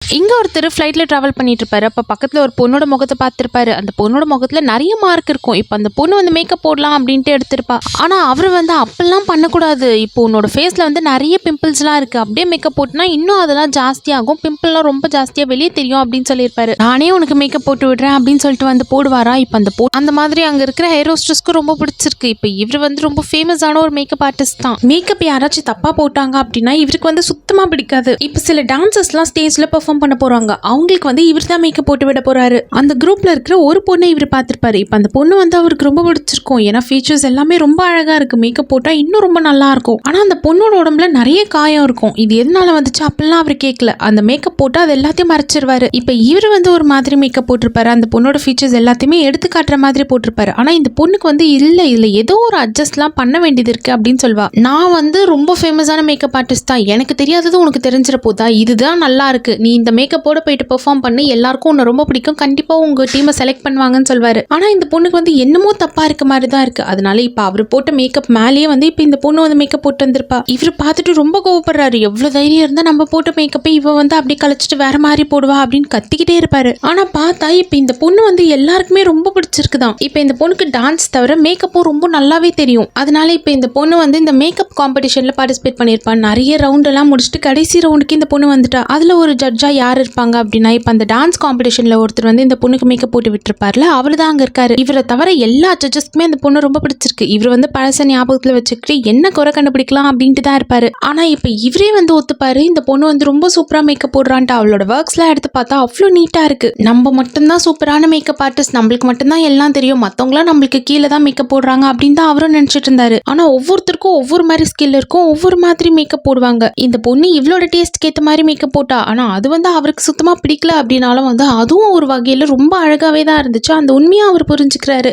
இங்க ஒருத்தர் ஃப்ளைட்ல டிராவல் பண்ணிட்டு இருப்பாரு. அப்ப பக்கத்துல ஒரு பொண்ணோட முகத்த பார்த்திருப்பாரு. அந்த பொண்ணோட முகத்துல நெறைய மார்க் இருக்கும். இப்ப அந்த பொண்ணு வந்து மேக்கப் போடலாம் அப்டின்ட்டு எடுத்திருப்பா. ஆனா அவரு வந்து அப்பல்லாம் பண்ணக்கூடாது. இப்போ உன்னோட ஃபேஸ்ல வந்து நெறைய பிம்பிள்ஸ்லாம் இருக்கு. அப்டியே மேக்கப் போட்டுனா இன்னும் அதெல்லாம் ஜாஸ்தியாகும். பிம்பிள்லாம் ரொம்ப ஜாஸ்தியா வெளிய தெரியும் அப்டின்னு சொல்லியிருப்பாரு. நானே உனக்கு மேக்கப் போட்டு விடுறேன் அப்டின்னு சொல்லிட்டு வந்து போடுவாரா? இப்ப அந்த மாதிரி அங்க இருக்கிற ஹேர் ஹோஸ்டஸ்க்கு ரொம்ப பிடிச்சிருக்கு. இப்ப இவரு வந்து ரொம்ப ஃபேமஸான ஒரு மேக்கப் ஆர்டிஸ்ட் தான். மேக்கப் யாராச்சும் தப்பா போட்டாங்க அப்டின்னா இவருக்கு வந்து சுத்தமா பிடிக்காது. இப்ப சில டான்சர்ஸ்லாம் ஸ்டேஜ்ல பெர்ஃபார்ம் பண்ண போறாங்க. அவங்களுக்கு வந்து இவர் தான் மேக்கப் போட்டு விட போறாரு. அந்த குரூப்ல இருக்கிற ஒரு பொண்ணை இவர் பார்த்திருப்பாரு. இப்ப அந்த பொண்ணு வந்து அவருக்கு ரொம்ப பிடிச்சிருக்கும். ஏன்னா ஃபீச்சர்ஸ் எல்லாமே ரொம்ப அழகா இருக்கு. மேக்கப் போட்டா இன்னும் ரொம்ப நல்லா இருக்கும். ஆனா அந்த பொண்ணோட உடம்புல நிறைய காயம் இருக்கும். இது எதனால வந்துச்சு அப்படிலாம் அவர் கேட்கல. அந்த மேக்கப் போட்டு அது எல்லாத்தையும் மறைச்சிருவாரு. இப்ப இவர் வந்து ஒரு மாதிரி மேக்கப் போட்டிருப்பாரு. அந்த பொண்ணோட ஃபீச்சர்ஸ் எல்லாத்தையுமே எடுத்து காட்டுற மாதிரி போட்டிருப்பாரு. ஆனா இந்த பொண்ணுக்கு வந்து இல்ல இதுல ஏதோ ஒரு அட்ஜஸ்ட்லாம் பண்ண வேண்டியது இருக்கு அப்படின்னு சொல்வா. நான் வந்து ரொம்ப ஃபேமஸான மேக்கப் ஆர்டிஸ்ட் தான். எனக்கு தெரியாதது உனக்கு தெரிஞ்சிட போதா? இதுதான் நல்லா இருக்கு. நீ இந்த மேக்கப்போட போயிட்டு பெர்ஃபார்ம் பண்ணி எல்லாருக்கும் உன்னை ரொம்ப பிடிக்கும். கண்டிப்பா உங்க டீமை செலக்ட் பண்ணுவாங்கன்னு சொல்வாரு. ஆனா இந்த பொண்ணுக்கு வந்து என்னமோ தப்பா இருக்க மாதிரி தான் இருக்கு. அதனால இப்ப அவர் போட்ட மேக்கப் மேலேயே வந்து இப்ப இந்த பொண்ணு வந்து மேக்கப் போட்டு வந்திருப்பா. இவர் பார்த்துட்டு ரொம்ப கோவப்படுறாரு. எவ்வளவு தைரியம் இருந்தா நம்ம போட்ட மேக்கப்பை இவ வந்து அப்படியே கழிச்சிட்டு வேற மாதிரி போடுவா அப்படின்னு கத்திக்கிட்டே இருப்பாரு. ஆனா பார்த்தா இப்ப இந்த பொண்ணு வந்து எல்லாருக்குமே ரொம்ப பிடிச்சிருக்குதான். இப்ப இந்த பொண்ணுக்கு டான்ஸ் தவிர மேக்கப்பும் ரொம்ப நல்லாவே தெரியும். அதனால இப்ப இந்த பொண்ணு வந்து இந்த மேக்கப் காம்படிஷன்ல பார்ட்டிசிபேட் பண்ணிருப்பான். நிறைய ரவுண்ட் எல்லாம் முடிச்சுட்டு கடைசி ரவுண்டுக்கு இந்த பொண்ணு வந்துட்டா. அதுல ஒரு ஜட்ஜா யார் இருப்பாங்க அப்படின்னா இப்ப அந்த டான்ஸ் காம்படிஷன்ல ஒருத்தர் வந்து இந்த பொண்ணுக்கு மேக்கப் போட்டு விட்டுருப்பார்ல அவரு தான் அங்க இருக்காரு. இவரை தவிர எல்லா ஜட்ஜஸ்க்குமே அந்த பொண்ணு ரொம்ப பிடிச்சிருக்கு. இவர் வந்து பழச ஞாபகத்துல வச்சுக்கிட்டு என்ன குறை கண்டுபிடிக்கலாம் அப்படின்ட்டு தான் இருப்பாரு. ஆனா இப்ப இவரே வந்து ஒத்துப்பாரு இந்த பொண்ணு வந்து ரொம்ப சூப்பரா மேக்கப் போடுறான்ட்டு. அவளோட ஒர்க்ஸ் எல்லாம் எடுத்து பார்த்தா அவ்வளவு நீட்டா இருக்கு. நம்ம மட்டும்தான் சூப்பரான மேக்கப் ஆர்டிஸ்ட், நம்மளுக்கு மட்டும்தான் எல்லாம் தெரியும், மத்தவங்களாம் நம்மளுக்கு கீழே தான் மேக்கப் போடுறாங்க அப்படின்னு தான் அவரும் நினைச்சிட்டு இருந்தாரு. ஆனா ஒவ்வொருத்தருக்கும் ஒவ்வொரு மாதிரி ஸ்கில் இருக்கும், ஒவ்வொரு மாதிரி மேக்கப் போடுவாங்க. இந்த பொண்ணு இவளோட டேஸ்ட்க்கு ஏத்த மாதிரி மேக்கப் போட்டா. ஆனா அது வந்து அவருக்கு சுத்தமா பிடிக்கல அப்படின்னாலும் வந்து அதுவும் ஒரு வகையில ரொம்ப அழகாவே தான் இருந்துச்சு. அந்த உண்மையா அவர் புரிஞ்சுக்கிறாரு.